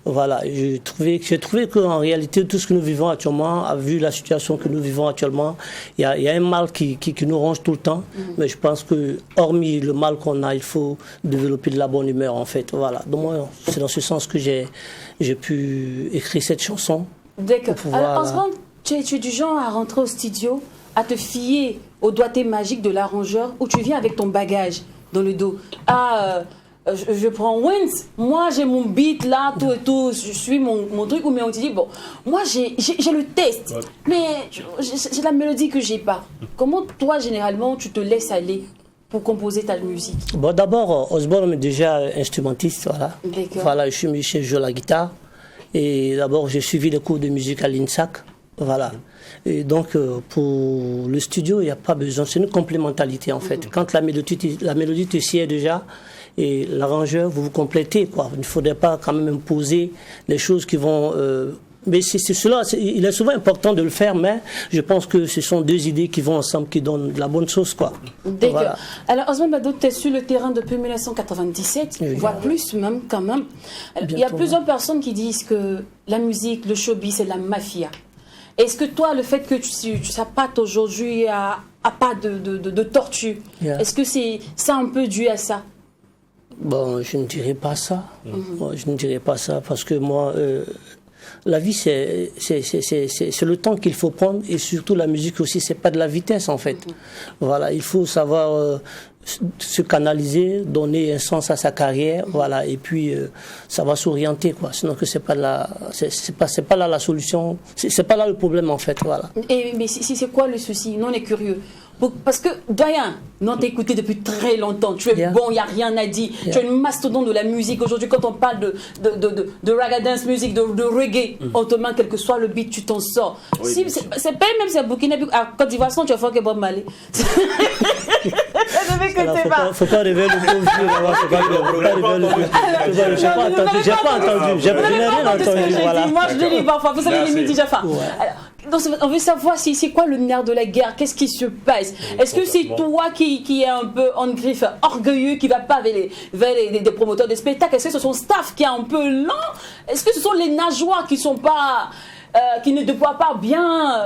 Voilà, j'ai trouvé qu'en réalité, tout ce que nous vivons actuellement, vu la situation que nous vivons actuellement, il y a un mal qui nous ronge tout le temps. Mais je pense que, hormis le mal qu'on a, il faut développer de la bonne humeur, en fait. Voilà. Donc, moi, c'est dans ce sens que j'ai pu écrire cette chanson. D'accord. Alors, en ce Voilà. moment, tu es du genre à rentrer au studio, à te fier au doigté magique de l'arrangeur, ou tu viens avec ton bagage dans le dos. Je prends Wins, moi j'ai mon beat là, tout et tout, je suis mon truc, mais on te dit, bon, moi j'ai le test, mais j'ai la mélodie que j'ai pas. Comment toi, généralement, tu te laisses aller pour composer ta musique? Bon, d'abord, Osborne est déjà instrumentiste, voilà. D'accord. Voilà, je suis musicien, je joue la guitare. Et d'abord, j'ai suivi les cours de musique à l'INSAC, voilà. Et donc, pour le studio, il n'y a pas besoin, c'est une complémentarité en fait. Quand la mélodie te sied déjà, et l'arrangeur, vous vous complétez, quoi. Il ne faudrait pas quand même imposer les choses qui vont... mais c'est cela, il est souvent important de le faire, mais je pense que ce sont deux idées qui vont ensemble, qui donnent de la bonne sauce, quoi. D'accord. Voilà. Alors, Osborne Bado, tu es sur le terrain depuis 1997, Oui. voire plus même, quand même. Il y a Bientôt, plusieurs personnes qui disent que la musique, le showbiz, c'est la mafia. Est-ce que toi, le fait que tu s'appâtes aujourd'hui à pas de tortue, Yeah. est-ce que c'est un peu dû à ça? Bon, je ne dirais pas ça. Moi, je ne dirais pas ça parce que moi, la vie, c'est le temps qu'il faut prendre et surtout la musique aussi, c'est pas de la vitesse en fait. Voilà, il faut savoir se canaliser, donner un sens à sa carrière, voilà, et puis ça va s'orienter quoi. Sinon que c'est pas là la solution, c'est pas là le problème en fait, voilà. Mais c'est quoi le souci? Nous, on est curieux. Parce que, Doyen, non, t'as écouté depuis très longtemps. Tu es Yeah. bon, il n'y a rien à dire. Yeah. Tu es une mastodonte de la musique. Aujourd'hui, quand on parle de raga dance music, de reggae, autrement, quel que soit le beat, tu t'en sors. Oui, Si, bien sûr. c'est pas même si à Burkina, à Côte d'Ivoire, sans tu vas faire que Bob Marley. Faut pas révéler le pauvre vieux là-bas. Faut pas révéler le pauvre. J'ai pas entendu. Je n'ai rien entendu. Voilà. Moi, je le lis parfois. Vous savez, les Midi Jaffa. Donc, on veut savoir c'est quoi le nerf de la guerre, qu'est-ce qui se passe. Est-ce que c'est toi qui est un peu en griffe, orgueilleux, qui va pas vers des promoteurs de spectacles? Est-ce que ce sont staff qui est un peu lent? Est-ce que ce sont les nageoires qui sont pas qui ne déploient pas bien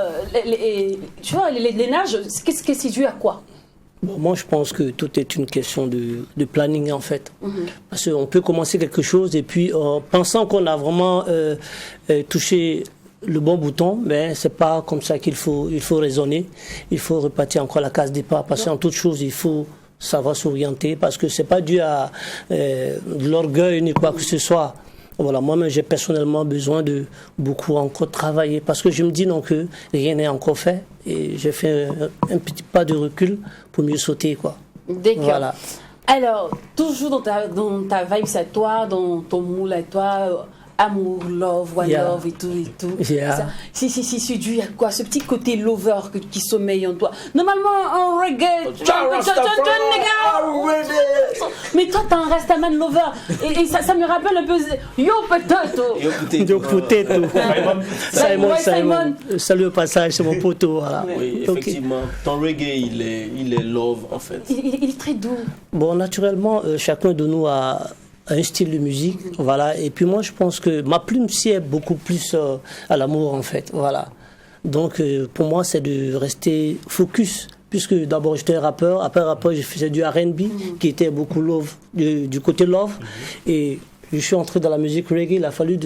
tu vois, les nages? Qu'est-ce que c'est dû à quoi? Bon, moi, je pense que tout est une question de planning, en fait. Parce qu'on peut commencer quelque chose et puis, pensant qu'on a vraiment touché le bon bouton, mais c'est pas comme ça qu'il faut raisonner. Il faut repartir encore la case départ, parce qu'en toute chose, il faut savoir s'orienter, parce que c'est pas dû à de l'orgueil ni quoi que ce soit. Voilà, moi-même, j'ai personnellement besoin de beaucoup encore travailler, parce que je me dis non que rien n'est encore fait, et j'ai fait un petit pas de recul pour mieux sauter, quoi. D'accord. Voilà. Alors, toujours dans ta vibe à toi, dans ton moule à toi, amour, love, one love et tout. Yeah. C'est dû à quoi? Ce petit côté lover qui sommeille en toi. Normalement, en reggae, mais toi, t'es un Rastaman lover. Et ça me rappelle un peu Yo Potato. Simon. Salut au passage, c'est mon poteau. Voilà. Oui, effectivement. Ton reggae, il est love, en fait. Il est très doux. Bon, naturellement, chacun de nous a un style de musique, voilà. Et puis moi, je pense que ma plume est beaucoup plus à l'amour, en fait, voilà. Donc, pour moi, c'est de rester focus, puisque d'abord, j'étais rappeur. Après rappeur, je faisais du R&B, qui était beaucoup love, du côté love. Et je suis entré dans la musique reggae. Il a fallu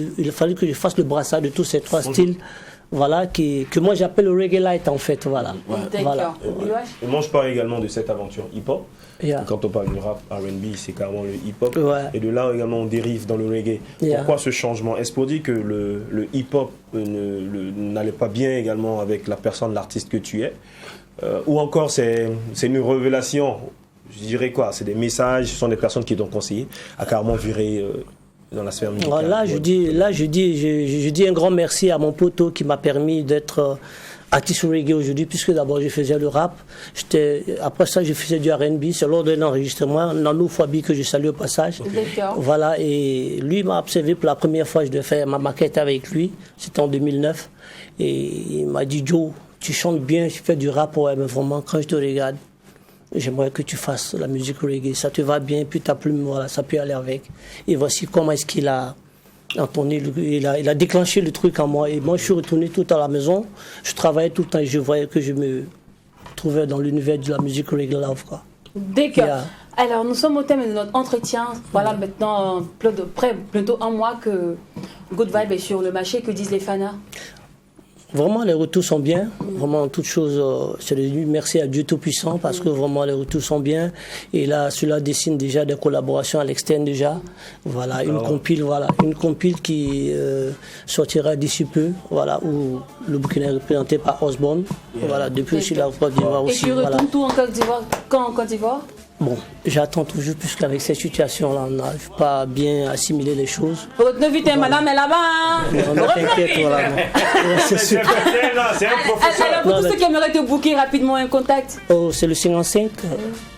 que je fasse le brassage de tous ces trois styles. Voilà, que moi j'appelle le reggae light, en fait, voilà. Voilà. Et moi je parle également de cette aventure hip-hop. Quand on parle de rap, R&B, c'est carrément le hip-hop. Et de là également on dérive dans le reggae. Pourquoi ce changement? Est-ce pour dire que le hip-hop n'allait pas bien également avec la personne, l'artiste que tu es? Ou encore c'est une révélation? Je dirais quoi? C'est des messages, ce sont des personnes qui t'ont conseillé à carrément virer dans la sphère musicale. Là, je dis un grand merci à mon poteau qui m'a permis d'être artiste reggae aujourd'hui, puisque d'abord je faisais le rap. Après ça, je faisais du R&B. C'est lors d'un enregistrement, Nanou Fwabi, que je salue au passage. Voilà, et lui m'a observé pour la première fois. Je devais faire ma maquette avec lui. C'était en 2009. Et il m'a dit, Joe, tu chantes bien, tu fais du rap, ouais, mais vraiment, quand je te regarde, j'aimerais que tu fasses la musique reggae. Ça te va bien, puis ta plume, voilà, ça peut aller avec. Et voici comment est-ce qu'il a entonné, il a déclenché le truc en moi. Et moi, je suis retourné tout à la maison. Je travaillais tout le temps et je voyais que je me trouvais dans l'univers de la musique reggae love, quoi. D'accord. Alors, nous sommes au thème de notre entretien. Voilà, maintenant, bientôt un mois que Good Vibe est sur le marché. Que disent les fans? Vraiment, les retours sont bien. Vraiment, toute chose, c'est devenu merci à Dieu Tout-Puissant, parce que vraiment, les retours sont bien. Et là, cela dessine déjà des collaborations à l'externe déjà. Voilà, une compile qui sortira d'ici peu, voilà, où le Burkina est représenté par Osborne. Voilà, depuis aussi la Côte d'Ivoire aussi. Et tu retournes tout en Côte d'Ivoire? Quand en Côte d'Ivoire? Bon, j'attends toujours, puisqu'avec cette situation-là, on n'arrive pas à bien assimiler les choses. Retenez vite, madame est là-bas. Non, t'inquiète, voilà. C'est super. C'est un professeur. Alors, pour tous ceux qui aimeraient te booker rapidement un contact. Oh, c'est le 55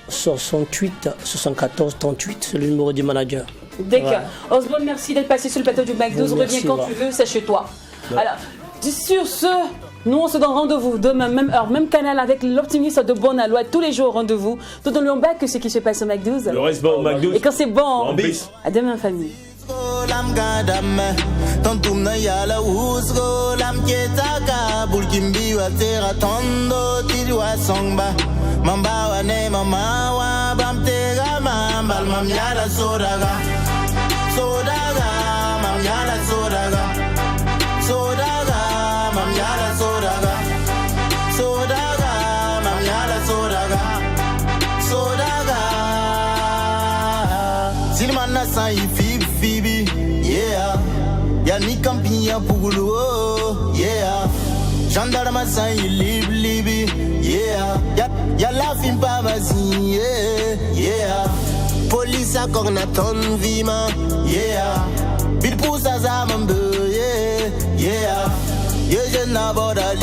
68 74 38, c'est le numéro du manager. D'accord. Osborne, merci d'être passé sur le plateau du McDo. Reviens quand tu veux, c'est chez toi. Alors, sur ce, nous on se donne rendez-vous demain, même heure, même canal, avec l'optimiste de Bonalois. Tous les jours, rendez-vous. Tout en lui bac que ce qui se passe au McDo. Le reste bon au McDo. Et quand c'est bon, à demain, famille. Yeah, ya ni campia pugulo, yeah. Gendarme sa libi, yeah. Ya la fin pas vas-y, yeah. Police à cornaton vima, yeah. Bil pousa za mambe, yeah. Ye je na boda